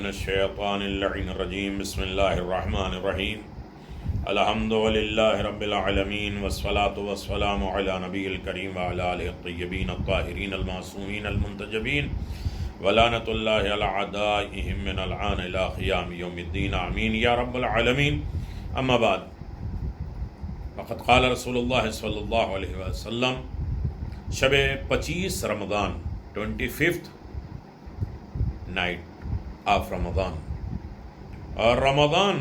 من الشیطان اللعین الرجیم بسم اللہ الرحمن الرحیم الحمد للہ رب العالمین والصلاة والسلام علی نبی الکریم وعلی آلہ الطیبین الطاہرین المعصومین المنتجبین ولعنۃ اللہ علی اعدائہم من الآن الی قیام یوم الدین آمین یا رب العالمین. اما بعد فقد قال رسول اللہ صلی اللہ علیہ وسلم شب 25 رمضان 25th نائٹ آف رمضان، اور رمضان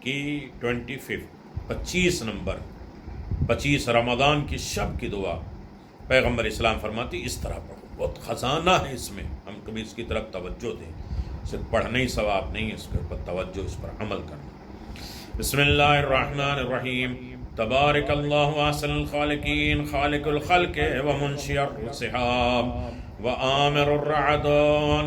کی 25 نمبر 25 رمضان کی شب کی دعا پیغمبر اسلام فرماتی اس طرح پڑھو. بہت خزانہ ہے اس میں، ہم کبھی اس کی طرف توجہ دیں. صرف پڑھنا ہی ثواب نہیں ہے، اس کے اوپر توجہ، اس پر عمل کرنا. بسم اللہ الرحمن الرحیم. تبارک اللہ احسن الخالقین خالق الخلق ومنشئ السحاب وآمر الرعد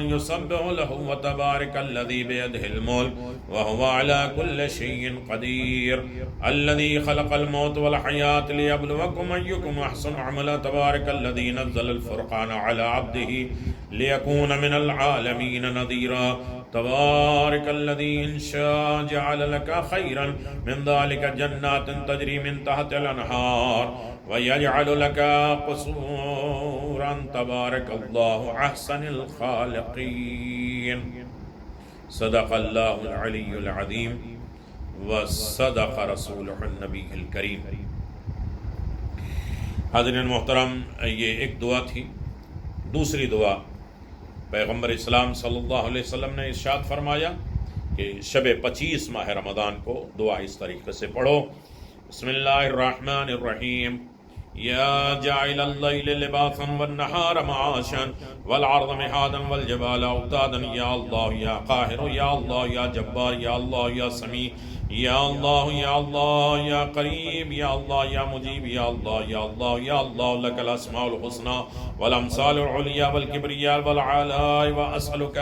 يسبح له وتبارك الذي بيده الملك وهو على كل شيء قدير الذي خلق الموت والحياة ليبلوكم أيكم أحسن عملا تبارك الذي نزل الفرقان على عبده ليكون من العالمين نذيرا تبارك الذي إن شاء جعل لك خيرا من ذلك جنات تجري من تحت الأنهار وَيَجْعَلُ لَكَ قُصُورًا تَبَارَكَ اللَّهُ أَحْسَنُ الْخَالِقِينَ. صدق اللہ العلی العظیم وصدق رسولہ النبی الکریم. حاضرین محترم، یہ ایک دعا تھی. دوسری دعا پیغمبر اسلام صلی اللہ علیہ وسلم نے ارشاد فرمایا کہ شب 25 ماہ رمضان کو دعا اس طریقے سے پڑھو. بسم اللہ الرحمن الرحیم. یا جاعل اللیل لباسا والنہار معاشا والعرض مہادا والجبال اوتادا یا اللہ یا قاہر یا اللہ یا جبار یا اللہ یا سمیع یا اللہ یا اللہ یا قریب یا اللہ یا مجیب یا اللہ یا اللہ یا اللہ لک الاسماء الحسنى والامثال العليا والكبرياء والعلاء واسألك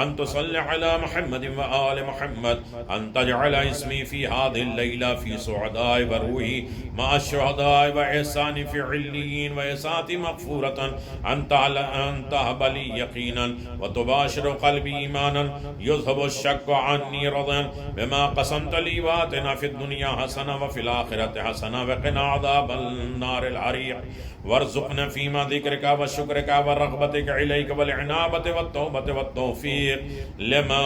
ان تصلي على محمد وآل محمد ان تجعل اسمي في هذه الليلة في سعداء وروحي مع الشهداء واحسان في عليين وإساءة مغفورة ان تهب لي يقينا وتباشر قلبي ايمانا يذهب الشك عني رضا بما قسمت لي واتنا في الدنيا حسنة وفي الآخرة حسنة وقنا عذاب النار الحريق وارزقنا فيما ذكرك وشكرك ورغبتك إليك والعنابة والتوبة والتوفيق لما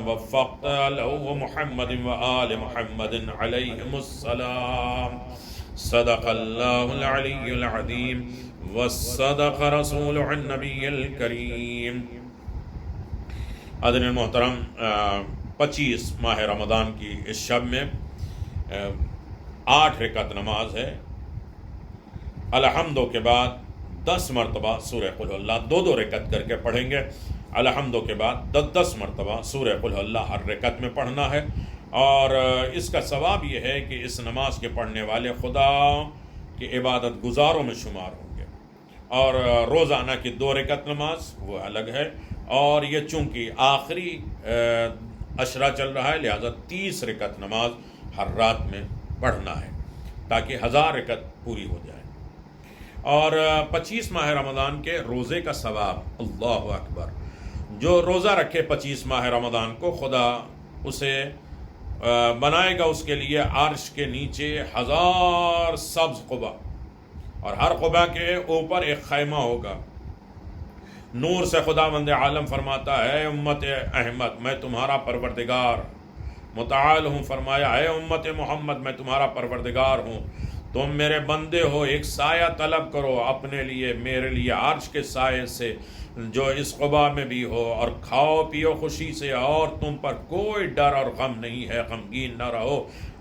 وفقت له محمد وآل محمد عليهم السلام. صدق اللہ العلی العظیم وصدق رسولہ النبی الکریم. حاضرین محترم، 25 ماہ رمضان کی اس شب میں 8 رکعت نماز ہے. الحمدو کے بعد 10 مرتبہ سورہ قل اللہ، 2 رکعت کر کے پڑھیں گے. الحمدو کے بعد 10 مرتبہ سورہ قل اللہ ہر رکعت میں پڑھنا ہے. اور اس کا ثواب یہ ہے کہ اس نماز کے پڑھنے والے خدا کی عبادت گزاروں میں شمار ہوں گے. اور روزانہ کی 2 رکعت نماز وہ الگ ہے، اور یہ چونکہ آخری عشرہ چل رہا ہے لہذا 30 رکعت نماز ہر رات میں پڑھنا ہے تاکہ 1000 رکعت پوری ہو جائے. اور 25 ماہ رمضان کے روزے کا ثواب، اللہ اکبر، جو روزہ رکھے 25 ماہ رمضان کو خدا اسے بنائے گا اس کے لیے عرش کے نیچے 1000 سبز قبا، اور ہر قبا کے اوپر ایک خیمہ ہوگا. نور سے خداوند عالم فرماتا ہے امت احمد میں تمہارا پروردگار متعال ہوں. فرمایا ہے امت محمد میں تمہارا پروردگار ہوں، تم میرے بندے ہو، ایک سایہ طلب کرو اپنے لیے، میرے لیے عرش کے سائے سے جو اس قبا میں بھی ہو، اور کھاؤ پیو خوشی سے، اور تم پر کوئی ڈر اور غم نہیں ہے، غمگین نہ رہو.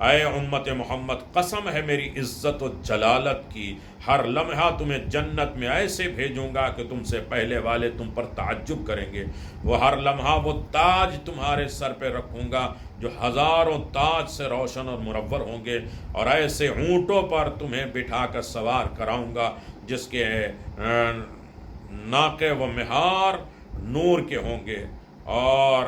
اے امت محمد، قسم ہے میری عزت و جلالت کی، ہر لمحہ تمہیں جنت میں ایسے بھیجوں گا کہ تم سے پہلے والے تم پر تعجب کریں گے. وہ ہر لمحہ وہ تاج تمہارے سر پہ رکھوں گا جو ہزاروں تاج سے روشن اور منور ہوں گے، اور ایسے اونٹوں پر تمہیں بٹھا کر سوار کراؤں گا جس کے ناکے و مہار نور کے ہوں گے، اور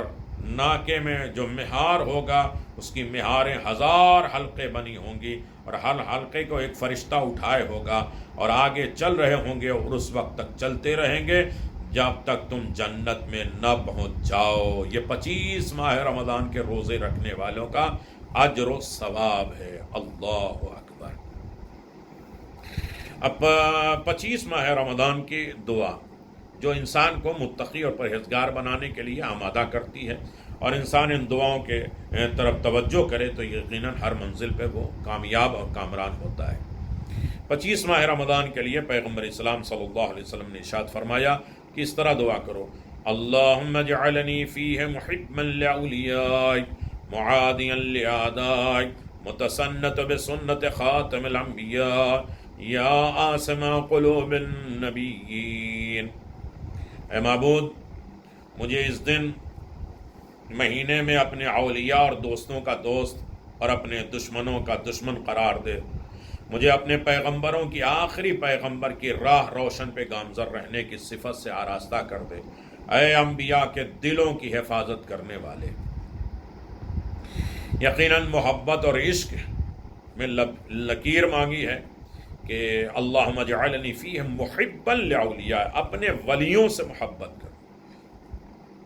ناکے میں جو مہار ہوگا اس کی مہاریں 1000 حلقے بنی ہوں گی، اور ہر حلقے کو ایک فرشتہ اٹھائے ہوگا اور آگے چل رہے ہوں گے، اور اس وقت تک چلتے رہیں گے جب تک تم جنت میں نہ پہنچ جاؤ. یہ 25 ماہ رمضان کے روزے رکھنے والوں کا اجر و ثواب ہے. اللہ اکبر. اب 25 ماہ رمضان کی دعا جو انسان کو متقی اور پرہیزگار بنانے کے لیے آمادہ کرتی ہے، اور انسان ان دعاؤں کے طرف توجہ کرے تو یقیناً ہر منزل پہ وہ کامیاب اور کامران ہوتا ہے. 25 ماہ رمضان کے لیے پیغمبر اسلام صلی اللہ علیہ وسلم نے ارشاد فرمایا کہ اس طرح دعا کرو: اللہم اجعلنی فیہ محبا لأولیائک معادیا لأعدائک متسنت بسنت خاتم الانبیاء یا آسم قلوب النبیین. اے معبود، مجھے اس دن مہینے میں اپنے اولیاء اور دوستوں کا دوست اور اپنے دشمنوں کا دشمن قرار دے. مجھے اپنے پیغمبروں کی آخری پیغمبر کی راہ روشن پہ گامزن رہنے کی صفت سے آراستہ کر دے. اے انبیاء کے دلوں کی حفاظت کرنے والے. یقیناً محبت اور عشق میں لکیر مانگی ہے کہ اللہم اجعلنی فیہ محبا لأولیاء، اپنے ولیوں سے محبت کر.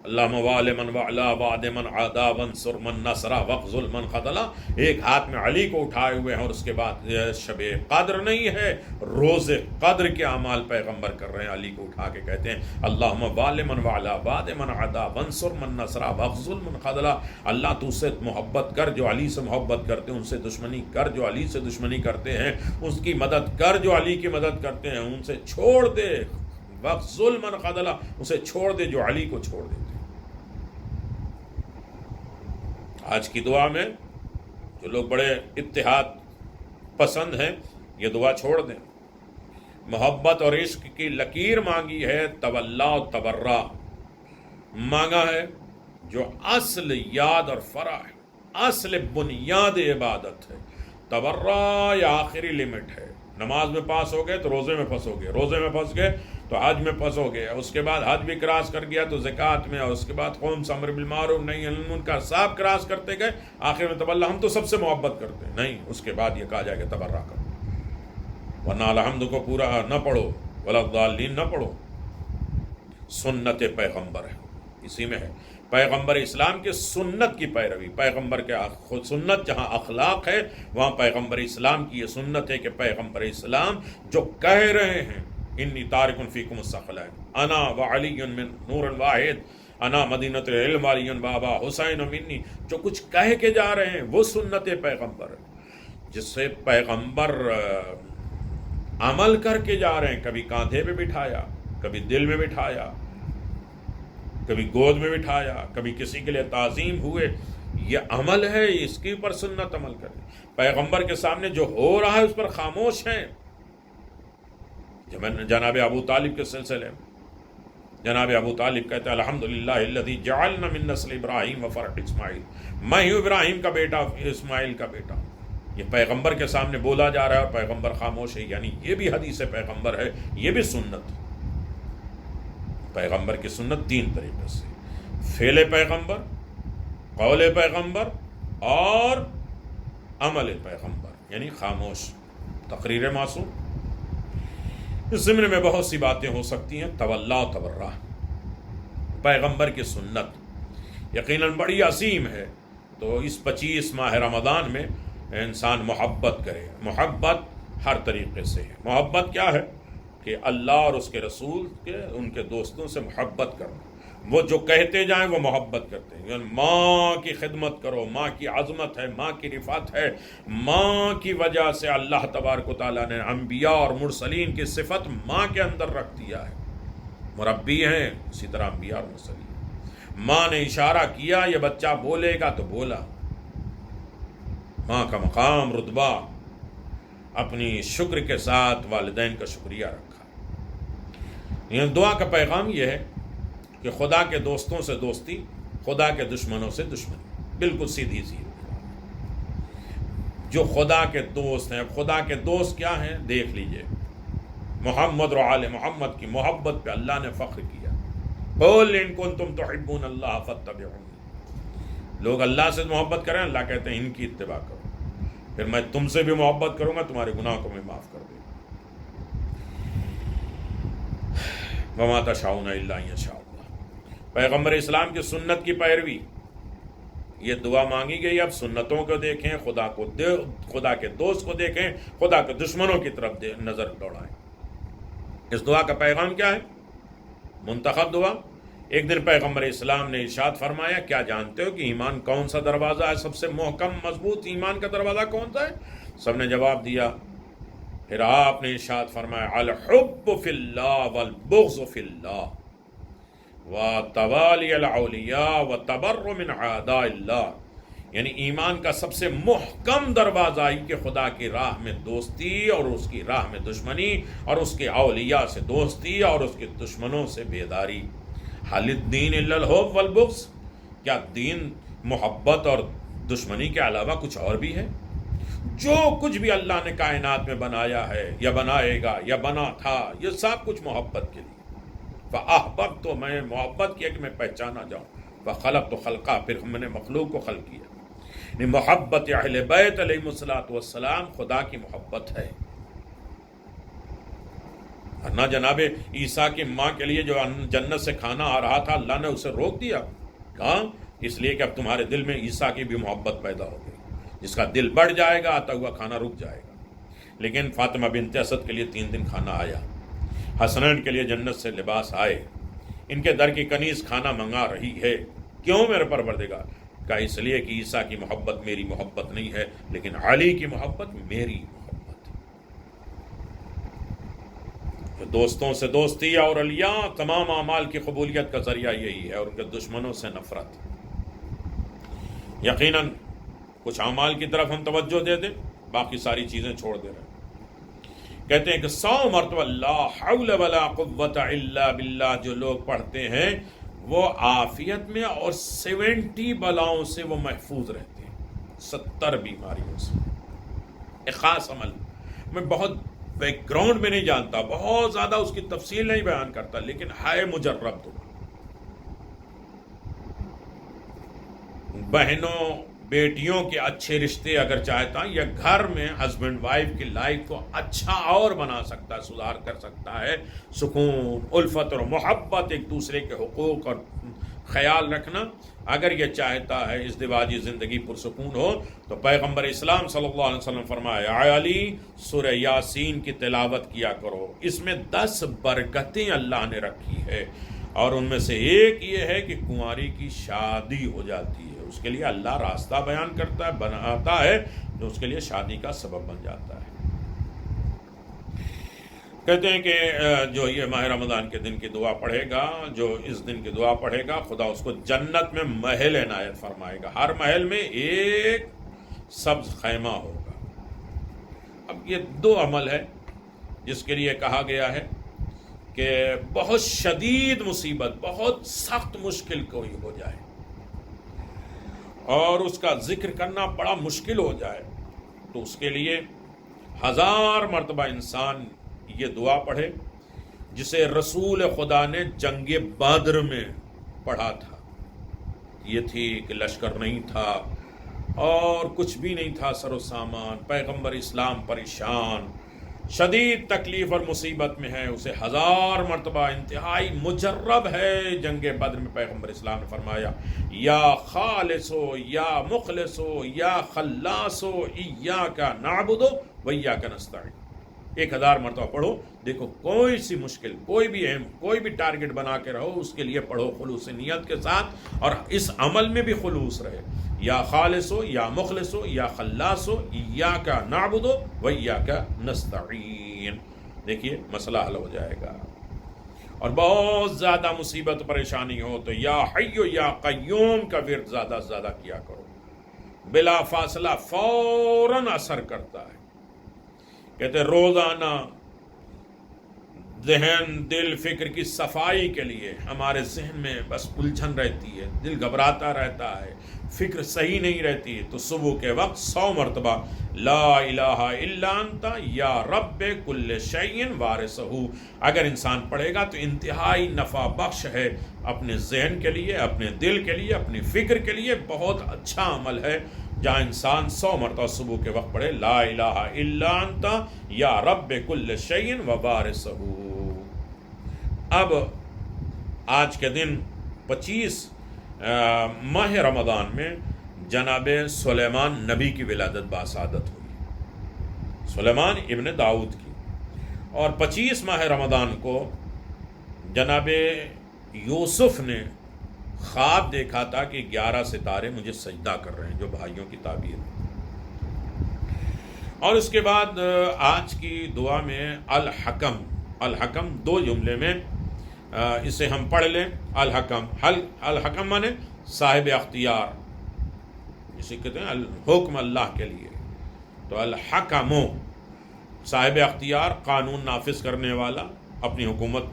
اللہم وال من وعلا وعد من عادا وانصر من نصرہ وخذل من خذلا. ایک ہاتھ میں علی کو اٹھائے ہوئے ہیں، اور اس کے بعد شب قدر نہیں ہے، روز قدر کے اعمال پیغمبر کر رہے ہیں. علی کو اٹھا کے کہتے ہیں اللہم وال من وعلا وعد من عادا وانصر من نصرہ وخذل من خذلا. اللہ تو اس سے محبت کر جو علی سے محبت کرتے ہیں، ان سے دشمنی کر جو علی سے دشمنی کرتے ہیں، اس کی مدد کر جو علی کی مدد کرتے ہیں، ان سے چھوڑ دے وخذل من خذلا، اسے چھوڑ دے جو علی کو چھوڑ دیتے. آج کی دعا میں جو لوگ بڑے اتحاد پسند ہیں، یہ دعا چھوڑ دیں. محبت اور عشق کی لکیر مانگی ہے، تولا و تبرا مانگا ہے، جو اصل یاد اور فرع ہے، اصل بنیاد عبادت ہے. تبرا یا آخری لمٹ ہے. نماز میں پاس ہو گئے تو روزے میں پھنسو گے، روزے میں پھنس گئے تو حج میں پھنسو گے، اس کے بعد حج بھی کراس کر گیا تو زکوٰۃ میں، اور اس کے بعد قوم امر بالمعروف نہی عن المنکر سب کراس کرتے گئے. آخر میں تبلا، ہم تو سب سے محبت کرتے ہیں. نہیں، اس کے بعد یہ کہا جائے کہ تبرا کرو. ورنہ الحمد کو پورا نہ پڑھو، ولا الضالین نہ پڑھو. سنت پیغمبر ہے، اسی میں ہے پیغمبر اسلام کے سنت کی پیروی. پیغمبر کے سنت جہاں اخلاق ہے، وہاں پیغمبر اسلام کی یہ سنت ہے کہ پیغمبر اسلام جو کہہ رہے ہیں انی تارک فیکم الثقلین انا وعلی من نور واحد انا مدینۃ العلم علی بابا حسین منی، جو کچھ کہہ کے جا رہے ہیں وہ سنت پیغمبر ہے، جس سے پیغمبر عمل کر کے جا رہے ہیں. کبھی کاندھے پہ بٹھایا، کبھی دل میں بٹھایا، کبھی گود میں بٹھایا، کبھی کسی کے لیے تعظیم ہوئے. یہ عمل ہے، اس کے اوپر سنت عمل کریں. پیغمبر کے سامنے جو ہو رہا ہے اس پر خاموش ہیں. جناب ابو طالب کے سلسلے میں جناب ابو طالب کہتے ہیں الحمدللہ الذی جعلنا من نسل ابراہیم و فرع اسماعیل، میں ہوں ابراہیم کا بیٹا، اسماعیل کا بیٹا. یہ پیغمبر کے سامنے بولا جا رہا ہے اور پیغمبر خاموش ہے. یعنی یہ بھی حدیث پیغمبر ہے، یہ بھی سنت. پیغمبر کی سنت 3 طریقے سے: فعل پیغمبر، قول پیغمبر اور عمل پیغمبر، یعنی خاموش تقریر معصوم. اس ضمن میں بہت سی باتیں ہو سکتی ہیں. تولا و تبرا پیغمبر کی سنت یقیناً بڑی عظیم ہے. تو اس 25 ماہ رمضان میں انسان محبت کرے. محبت ہر طریقے سے ہے. محبت کیا ہے کہ اللہ اور اس کے رسول کے، ان کے دوستوں سے محبت کرنا. وہ جو کہتے جائیں وہ محبت کرتے ہیں. یعنی ماں کی خدمت کرو، ماں کی عظمت ہے، ماں کی رفعت ہے. ماں کی وجہ سے اللہ تبارک و تعالیٰ نے انبیاء اور مرسلین کی صفت ماں کے اندر رکھ دیا ہے. مربی ہیں، اسی طرح انبیاء اور مرسلین. ماں نے اشارہ کیا یہ بچہ بولے گا تو بولا. ماں کا مقام، رتبہ، اپنی شکر کے ساتھ والدین کا شکریہ رکھا. یہ دعا کا پیغام یہ ہے کہ خدا کے دوستوں سے دوستی، خدا کے دشمنوں سے دشمنی. بالکل سیدھی سی. جو خدا کے دوست ہیں، اب خدا کے دوست کیا ہیں دیکھ لیجئے. محمد اور آل محمد کی محبت پہ اللہ نے فخر کیا. قُلْ إِن كُنتُمْ تُحِبُّونَ اللَّهَ فَاتَّبِعُونِي. لوگ اللہ سے محبت کریں، اللہ کہتے ہیں ان کی اتباع کرو، پھر میں تم سے بھی محبت کروں گا، تمہارے گناہ کو میں معاف کر دوں گا. وما تشاؤون الا ان یشاء اللہ۔ پیغمبر اسلام کی سنت کی پیروی، یہ دعا مانگی گئی۔ اب سنتوں کو دیکھیں، خدا کے دوست کو دیکھیں، خدا کے دشمنوں کی طرف نظر دوڑائیں۔ اس دعا کا پیغام کیا ہے؟ منتخب دعا۔ ایک دن پیغمبر اسلام نے ارشاد فرمایا، کیا جانتے ہو کہ ایمان کون سا دروازہ ہے؟ سب سے محکم مضبوط ایمان کا دروازہ کون سا ہے؟ سب نے جواب دیا۔ پھر آپ نے ارشاد فرمایا، الحب فی اللہ والبغض فی اللہ وتوالی الاولیاء وتبر من اعداء اللہ، یعنی ایمان کا سب سے محکم دروازہ ہی کہ خدا کی راہ میں دوستی اور اس کی راہ میں دشمنی، اور اس کے اولیاء سے دوستی اور اس کے دشمنوں سے بیداری۔ حل الدین الا الحب والبغض، کیا دین محبت اور دشمنی کے علاوہ کچھ اور بھی ہے؟ جو کچھ بھی اللہ نے کائنات میں بنایا ہے یا بنائے گا یا بنا تھا، یہ سب کچھ محبت کے لیے۔ فَأَحْبَبْتُ، تو میں محبت کیا کہ میں پہچانا جاؤں۔ فَخَلَقْتُ خَلْقًا، پھر ہم نے مخلوق کو خلق کیا۔ یعنی محبت اہل بیت علیہ الصلوۃ والسلام خدا کی محبت ہے۔ ورنہ جناب عیسیٰ کی ماں کے لیے جو جنت سے کھانا آ رہا تھا، اللہ نے اسے روک دیا۔ کہاں؟ اس لیے کہ اب تمہارے دل میں عیسیٰ کی بھی محبت پیدا ہو گئی۔ جس کا دل بڑھ جائے گا، آتا ہوا کھانا رک جائے گا۔ لیکن فاطمہ بنت اسد کے لیے 3 دن کھانا آیا، حسنین کے لیے جنت سے لباس آئے، ان کے در کی کنیز کھانا منگا رہی ہے۔ کیوں میرے پروردگار؟ کہا اس لیے کہ عیسیٰ کی محبت میری محبت نہیں ہے، لیکن علی کی محبت میری محبت ہے۔ کہ دوستوں سے دوستی اور اولیاء تمام اعمال کی قبولیت کا ذریعہ یہی ہے، اور ان کے دشمنوں سے نفرت۔ یقیناً کچھ اعمال کی طرف ہم توجہ دے دیں، باقی ساری چیزیں چھوڑ دے رہے ہیں۔ کہتے ہیں کہ 100 مرتبہ لا حول ولا قوت الا باللہ جو لوگ پڑھتے ہیں، وہ عافیت میں اور 70 بلاؤں سے وہ محفوظ رہتے ہیں، 70 بیماریوں سے۔ ایک خاص عمل، میں بہت بیک گراؤنڈ میں نہیں جانتا، بہت زیادہ اس کی تفصیل نہیں بیان کرتا، لیکن ہے مجرب دعا۔ بہنوں بیٹیوں کے اچھے رشتے اگر چاہتا یا گھر میں ہسبینڈ وائف کی لائف کو اچھا اور بنا سکتا ہے، سدھار کر سکتا ہے، سکون، الفت اور محبت، ایک دوسرے کے حقوق اور خیال رکھنا، اگر یہ چاہتا ہے ازدواجی زندگی پرسکون ہو، تو پیغمبر اسلام صلی اللہ علیہ وسلم فرمایا، اے علی سورہ یاسین کی تلاوت کیا کرو، اس میں 10 برکتیں اللہ نے رکھی ہے، اور ان میں سے ایک یہ ہے کہ کنواری کی شادی ہو جاتی ہے۔ اس کے لیے اللہ راستہ بیان کرتا ہے، بناتا ہے، جو اس کے لیے شادی کا سبب بن جاتا ہے۔ کہتے ہیں کہ جو یہ ماہ رمضان کے دن کی دعا پڑھے گا، جو اس دن کی دعا پڑھے گا، خدا اس کو جنت میں محل عنایت فرمائے گا، ہر محل میں ایک سبز خیمہ ہوگا۔ اب یہ 2 عمل ہے جس کے لیے کہا گیا ہے کہ بہت شدید مصیبت، بہت سخت مشکل کوئی ہو جائے اور اس کا ذکر کرنا بڑا مشکل ہو جائے، تو اس کے لیے 1000 مرتبہ انسان یہ دعا پڑھے، جسے رسول خدا نے جنگ بدر میں پڑھا تھا۔ یہ تھی کہ لشکر نہیں تھا اور کچھ بھی نہیں تھا، سر و سامان، پیغمبر اسلام پریشان، شدید تکلیف اور مصیبت میں ہے، اسے 1000 مرتبہ، انتہائی مجرب ہے جنگ بدر میں، پیغمبر اسلام نے فرمایا، یا خالصو یا مخلصو یا خلاصو ایاک نعبد و ایاک نستعین، 1000 مرتبہ پڑھو۔ دیکھو کوئی سی مشکل، کوئی بھی اہم، کوئی بھی ٹارگٹ بنا کے رہو، اس کے لیے پڑھو خلوص نیت کے ساتھ، اور اس عمل میں بھی خلوص رہے، یا خالصو یا مخلصو یا خلاصو ایاک نعبد و ایاک نستعین۔ دیکھیے مسئلہ حل ہو جائے گا۔ اور بہت زیادہ مصیبت پریشانی ہو تو یا حی یا قیوم کا ورد زیادہ سے زیادہ کیا کرو، بلا فاصلہ فوراً اثر کرتا ہے۔ کہتے روزانہ ذہن، دل، فکر کی صفائی کے لیے، ہمارے ذہن میں بس الجھن رہتی ہے، دل گھبراتا رہتا ہے، فکر صحیح نہیں رہتی، تو صبح کے وقت 100 مرتبہ لا الہ الا انت یا رب کل شیء وارثہ اگر انسان پڑھے گا تو انتہائی نفع بخش ہے، اپنے ذہن کے لیے، اپنے دل کے لیے، اپنی فکر کے لیے بہت اچھا عمل ہے، جہاں انسان 100 مرتبہ صبح کے وقت پڑھے لا الہ الا انت یا رب کل شیء وارثہ۔ اب آج کے دن 25 ماہ رمضان میں جناب سلیمان نبی کی ولادت باسعادت ہوئی، سلیمان ابن داؤد کی، اور 25 ماہ رمضان کو جناب یوسف نے خواب دیکھا تھا کہ 11 ستارے مجھے سجدہ کر رہے ہیں، جو بھائیوں کی تعبیر ہے۔ اور اس کے بعد آج کی دعا میں الحکم 2 جملے میں اسے ہم پڑھ لیں۔ الحکم مانے صاحب اختیار، جسے کہتے ہیں حکم اللہ کے لیے، تو الحکم صاحب اختیار، قانون نافذ کرنے والا، اپنی حکومت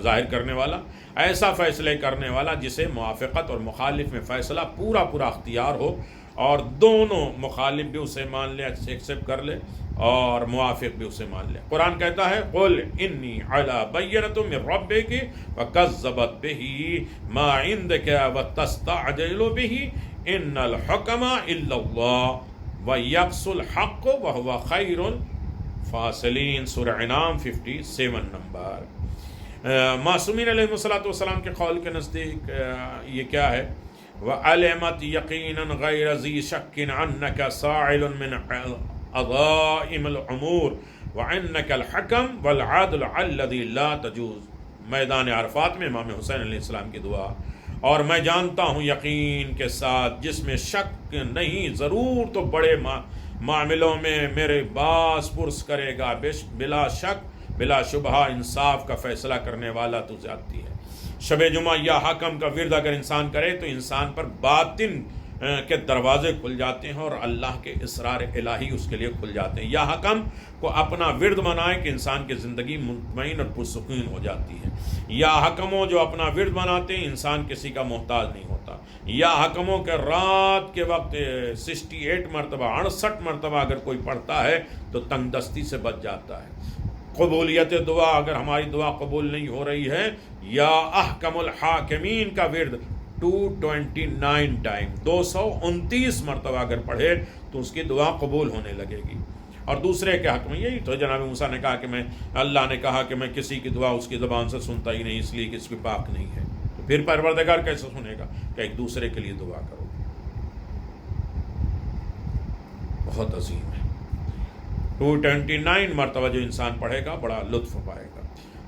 ظاہر کرنے والا، ایسا فیصلے کرنے والا جسے موافقت اور مخالف میں فیصلہ پورا اختیار ہو، اور دونوں مخالف بھی اسے مان لے، ایکسیپٹ کر لے، اور موافق بھی اسے مان لے۔ قرآن کہتا ہے قُلْ إِنِّي عَلَىٰ بَيِّنَةٍ مِّن رَّبِّكِ وَكَذَّبَتْ بِهِ مَا عِندَكَ وَتَسْتَعْجِلُ بِهِ إِنَّ الْحُكْمَ إِلَّا اللَّهُ وَيَقْصُ الْحَقُّ وَهُوَ خَيْرُ الْفَاصِلِينَ، سورہ انعام 57 نمبر۔ معصومین علیہ السلام کے قول کے نزدیک یہ کیا ہے؟ وَعَلِمَتْ يَقِينًا غَيْرَ ذِي شَكٍّ عَنَّكَ سَاعِلٌ مِّنْ عَظَائِمِ الْأُمُورِ وَعِنَّكَ الْحَكَمُ وَالْعَدْلُ الَّذِي لَا تَجُوزُ۔ میدان عرفات میں امام حسین علیہ السلام کی دعا، اور میں جانتا ہوں یقین کے ساتھ جس میں شک نہیں، ضرور تو بڑے معاملوں میں میرے باس پرس کرے گا، بلا شک بلا شبہ انصاف کا فیصلہ کرنے والا تو زیادتی ہے۔ شب جمعہ یا حکم کا ورد اگر انسان کرے تو انسان پر باطن کے دروازے کھل جاتے ہیں اور اللہ کے اسرار الہی اس کے لیے کھل جاتے ہیں۔ یا حکم کو اپنا ورد منائے کہ انسان کی زندگی مطمئن اور پرسکون ہو جاتی ہے۔ یا حکموں جو اپنا ورد مناتے ہیں انسان کسی کا محتاج نہیں ہوتا۔ یا حکموں کے رات کے وقت 68 مرتبہ 68 مرتبہ اگر کوئی پڑھتا ہے تو تنگ دستی سے بچ جاتا ہے۔ قبولیت دعا، اگر ہماری دعا قبول نہیں ہو رہی ہے، یا احکم الحاکمین کا ورد 229 ٹائم 229 مرتبہ اگر پڑھے تو اس کی دعا قبول ہونے لگے گی۔ اور دوسرے کے حق میں یہی تو جناب موسیٰ نے کہا کہ اللہ نے کہا کہ میں کسی کی دعا اس کی زبان سے سنتا ہی نہیں، اس لیے کہ اس کی پاک نہیں ہے، تو پھر پروردگار کیسے سنے گا؟ کہ ایک دوسرے کے لیے دعا کرو۔ بہت عظیم ہے۔ 229 مرتبہ جو انسان پڑھے گا بڑا لطف پائے گا۔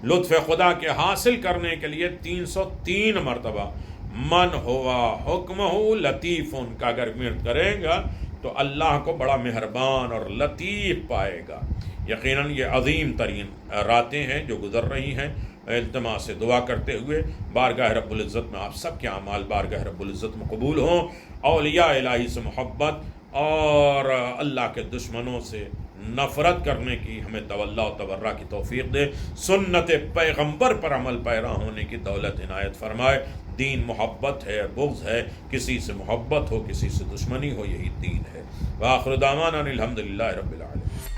لطف خدا کے حاصل کرنے کے لیے 303 مرتبہ من ہوا حکمہ لطیف کا اگر ورد کرے گا تو اللہ کو بڑا مہربان اور لطیف پائے گا۔ یقیناً یہ عظیم ترین راتیں ہیں جو گزر رہی ہیں۔ التماس سے دعا کرتے ہوئے بارگاہ رب العزت میں آپ سب کے اعمال بارگاہ رب العزت میں قبول ہوں، اولیاء الہی سے محبت اور اللہ کے دشمنوں سے نفرت کرنے کی ہمیں تولا و تبرہ کی توفیق دے، سنت پیغمبر پر عمل پیرا ہونے کی دولت عنایت فرمائے۔ دین محبت ہے، بغض ہے، کسی سے محبت ہو کسی سے دشمنی ہو، یہی دین ہے۔ وآخر دعوانا الحمدللہ رب العالمین۔